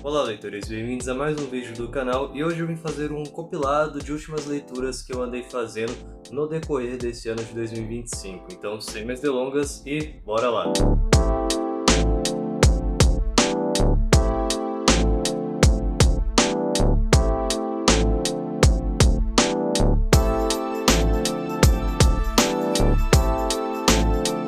Olá, leitores, bem-vindos a mais um vídeo do canal e hoje eu vim fazer um compilado de últimas leituras que eu andei fazendo no decorrer desse ano de 2025. Então, sem mais delongas e bora lá!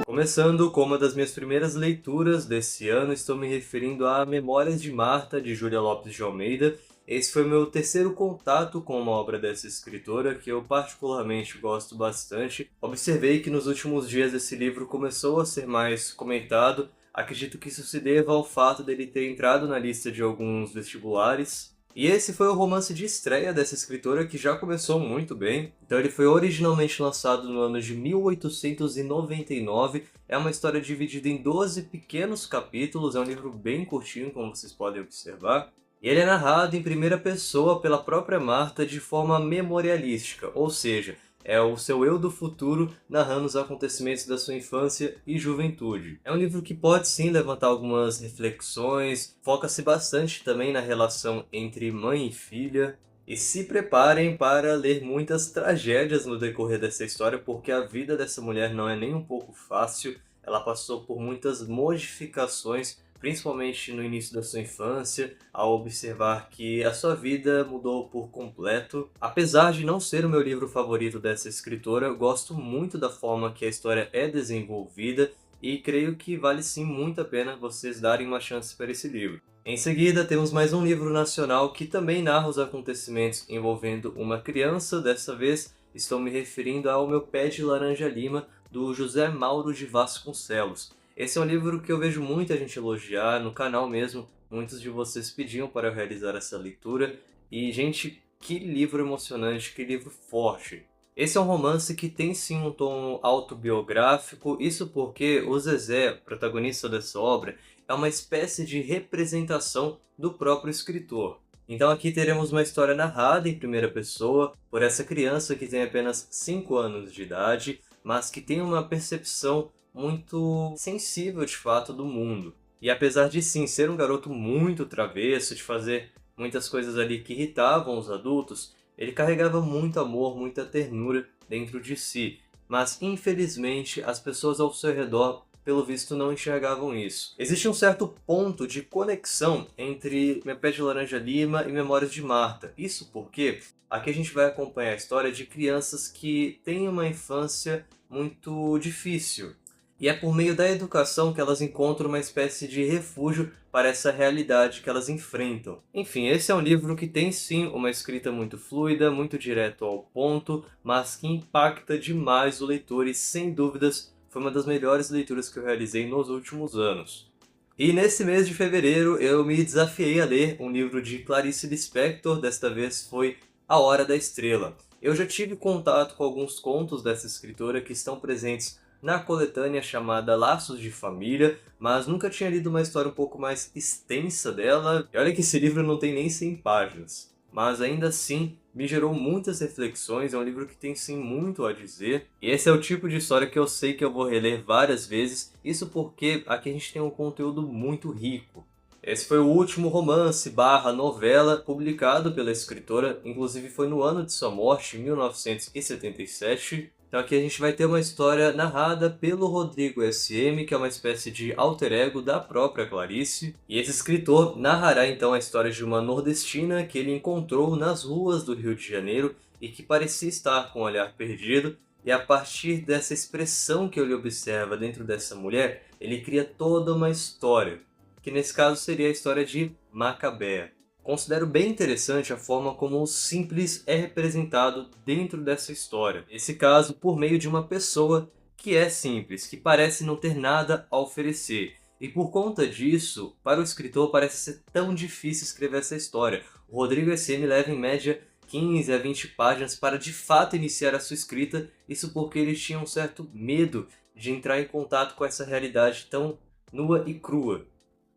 Começando com uma das minhas primeiras leituras desse ano, estou me referindo a Memórias de Marta, de Júlia Lopes de Almeida. Esse foi o meu terceiro contato com uma obra dessa escritora, que eu particularmente gosto bastante. Observei que nos últimos dias esse livro começou a ser mais comentado. Acredito que isso se deva ao fato dele ter entrado na lista de alguns vestibulares. E esse foi o romance de estreia dessa escritora, que já começou muito bem. Então ele foi originalmente lançado no ano de 1899. É uma história dividida em 12 pequenos capítulos, é um livro bem curtinho, como vocês podem observar. E ele é narrado em primeira pessoa pela própria Marta de forma memorialística, ou seja, é o seu eu do futuro narrando os acontecimentos da sua infância e juventude. É um livro que pode sim levantar algumas reflexões, foca-se bastante também na relação entre mãe e filha. E se preparem para ler muitas tragédias no decorrer dessa história, porque a vida dessa mulher não é nem um pouco fácil. Ela passou por muitas modificações, principalmente no início da sua infância, ao observar que a sua vida mudou por completo. Apesar de não ser o meu livro favorito dessa escritora, eu gosto muito da forma que a história é desenvolvida e creio que vale sim muito a pena vocês darem uma chance para esse livro. Em seguida, temos mais um livro nacional que também narra os acontecimentos envolvendo uma criança. Dessa vez, estou me referindo ao Meu Pé de Laranja Lima, do José Mauro de Vasconcelos. Esse é um livro que eu vejo muita gente elogiar, no canal mesmo, muitos de vocês pediam para eu realizar essa leitura. E, gente, que livro emocionante, que livro forte! Esse é um romance que tem sim um tom autobiográfico, isso porque o Zezé, protagonista dessa obra, é uma espécie de representação do próprio escritor. Então aqui teremos uma história narrada em primeira pessoa por essa criança que tem apenas 5 anos de idade, mas que tem uma percepção muito sensível de fato do mundo. E apesar de sim ser um garoto muito travesso, de fazer muitas coisas ali que irritavam os adultos, ele carregava muito amor, muita ternura dentro de si. Mas infelizmente as pessoas ao seu redor, pelo visto, não enxergavam isso. Existe um certo ponto de conexão entre Meu Pé de Laranja Lima e Memórias de Marta. Isso porque aqui a gente vai acompanhar a história de crianças que têm uma infância muito difícil. E é por meio da educação que elas encontram uma espécie de refúgio para essa realidade que elas enfrentam. Enfim, esse é um livro que tem sim uma escrita muito fluida, muito direto ao ponto, mas que impacta demais o leitor e, sem dúvidas, foi uma das melhores leituras que eu realizei nos últimos anos. E nesse mês de fevereiro eu me desafiei a ler um livro de Clarice Lispector, desta vez foi A Hora da Estrela. Eu já tive contato com alguns contos dessa escritora que estão presentes na coletânea chamada Laços de Família, mas nunca tinha lido uma história um pouco mais extensa dela. E olha que esse livro não tem nem 100 páginas. Mas ainda assim, me gerou muitas reflexões, é um livro que tem sim muito a dizer. E esse é o tipo de história que eu sei que eu vou reler várias vezes, isso porque aqui a gente tem um conteúdo muito rico. Esse foi o último romance barra novela publicado pela escritora, inclusive foi no ano de sua morte, em 1977. Então aqui a gente vai ter uma história narrada pelo Rodrigo SM, que é uma espécie de alter ego da própria Clarice. E esse escritor narrará então a história de uma nordestina que ele encontrou nas ruas do Rio de Janeiro e que parecia estar com o olhar perdido. E a partir dessa expressão que ele observa dentro dessa mulher, ele cria toda uma história, que nesse caso seria a história de Macabea. Considero bem interessante a forma como o simples é representado dentro dessa história. Esse caso por meio de uma pessoa que é simples, que parece não ter nada a oferecer. E por conta disso, para o escritor parece ser tão difícil escrever essa história. O Rodrigo SM leva em média 15 a 20 páginas para de fato iniciar a sua escrita, isso porque ele tinha um certo medo de entrar em contato com essa realidade tão nua e crua.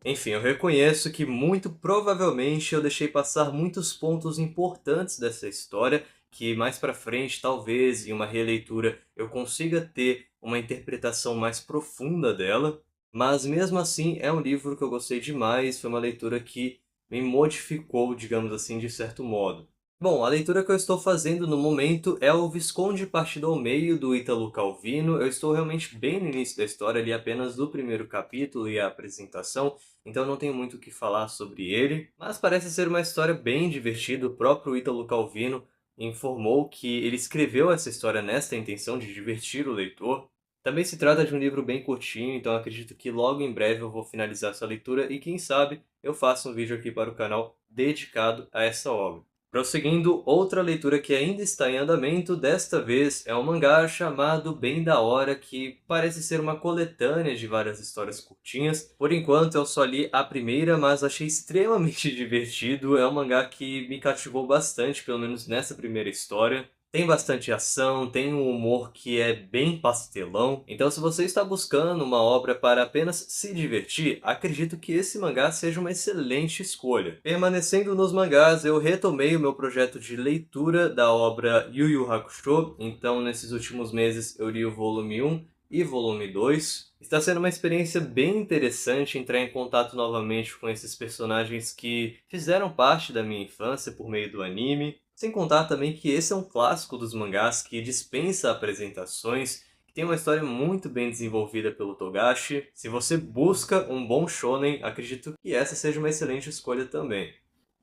Enfim, eu reconheço que muito provavelmente eu deixei passar muitos pontos importantes dessa história, que mais pra frente, talvez, em uma releitura, eu consiga ter uma interpretação mais profunda dela, mas mesmo assim é um livro que eu gostei demais, foi uma leitura que me modificou, digamos assim, de certo modo. Bom, a leitura que eu estou fazendo no momento é o Visconde Partido ao Meio, do Ítalo Calvino. Eu estou realmente bem no início da história, ali apenas do primeiro capítulo e a apresentação, então não tenho muito o que falar sobre ele. Mas parece ser uma história bem divertida. O próprio Ítalo Calvino informou que ele escreveu essa história nesta intenção de divertir o leitor. Também se trata de um livro bem curtinho, então acredito que logo em breve eu vou finalizar essa leitura e quem sabe eu faço um vídeo aqui para o canal dedicado a essa obra. Prosseguindo, outra leitura que ainda está em andamento, desta vez é um mangá chamado Bem da Hora, que parece ser uma coletânea de várias histórias curtinhas. Por enquanto eu só li a primeira, mas achei extremamente divertido. É um mangá que me cativou bastante, pelo menos nessa primeira história. Tem bastante ação, tem um humor que é bem pastelão. Então, se você está buscando uma obra para apenas se divertir, acredito que esse mangá seja uma excelente escolha. Permanecendo nos mangás, eu retomei o meu projeto de leitura da obra Yu Yu Hakusho. Então, nesses últimos meses, eu li o volume 1 e volume 2. Está sendo uma experiência bem interessante entrar em contato novamente com esses personagens que fizeram parte da minha infância por meio do anime. Sem contar também que esse é um clássico dos mangás que dispensa apresentações, que tem uma história muito bem desenvolvida pelo Togashi. Se você busca um bom shonen, acredito que essa seja uma excelente escolha também.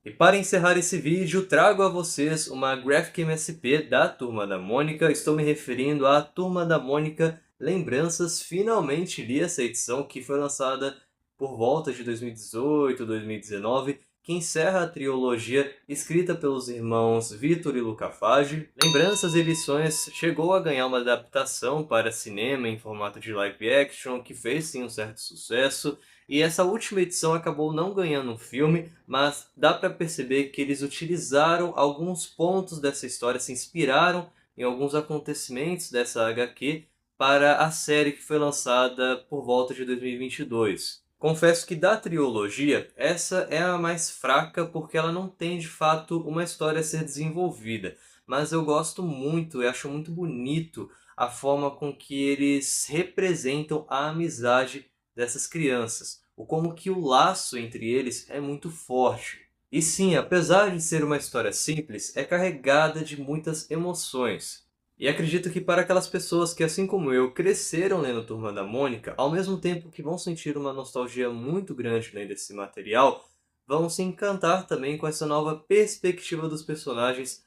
E para encerrar esse vídeo, trago a vocês uma Graphic MSP da Turma da Mônica. Estou me referindo à Turma da Mônica Lembranças. Finalmente li essa edição que foi lançada por volta de 2018, 2019, que encerra a trilogia escrita pelos irmãos Vitor e Luca Fage. Lembranças e Lições chegou a ganhar uma adaptação para cinema em formato de live action, que fez sim um certo sucesso. E essa última edição acabou não ganhando um filme, mas dá para perceber que eles utilizaram alguns pontos dessa história, se inspiraram em alguns acontecimentos dessa HQ para a série que foi lançada por volta de 2022. Confesso que da trilogia, essa é a mais fraca porque ela não tem de fato uma história a ser desenvolvida. Mas eu gosto muito e acho muito bonito a forma com que eles representam a amizade dessas crianças. O como que o laço entre eles é muito forte. E sim, apesar de ser uma história simples, é carregada de muitas emoções. E acredito que para aquelas pessoas que, assim como eu, cresceram lendo Turma da Mônica, ao mesmo tempo que vão sentir uma nostalgia muito grande lendo esse material, vão se encantar também com essa nova perspectiva dos personagens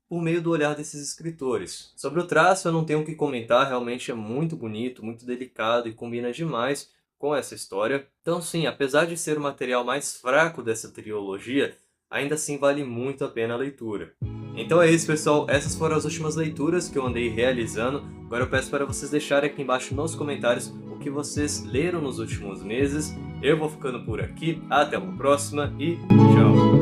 por meio do olhar desses escritores. Sobre o traço eu não tenho o que comentar, realmente é muito bonito, muito delicado e combina demais com essa história. Então sim, apesar de ser o material mais fraco dessa trilogia, ainda assim vale muito a pena a leitura. Então é isso, pessoal, essas foram as últimas leituras que eu andei realizando. Agora eu peço para vocês deixarem aqui embaixo nos comentários o que vocês leram nos últimos meses. Eu vou ficando por aqui, até uma próxima e tchau!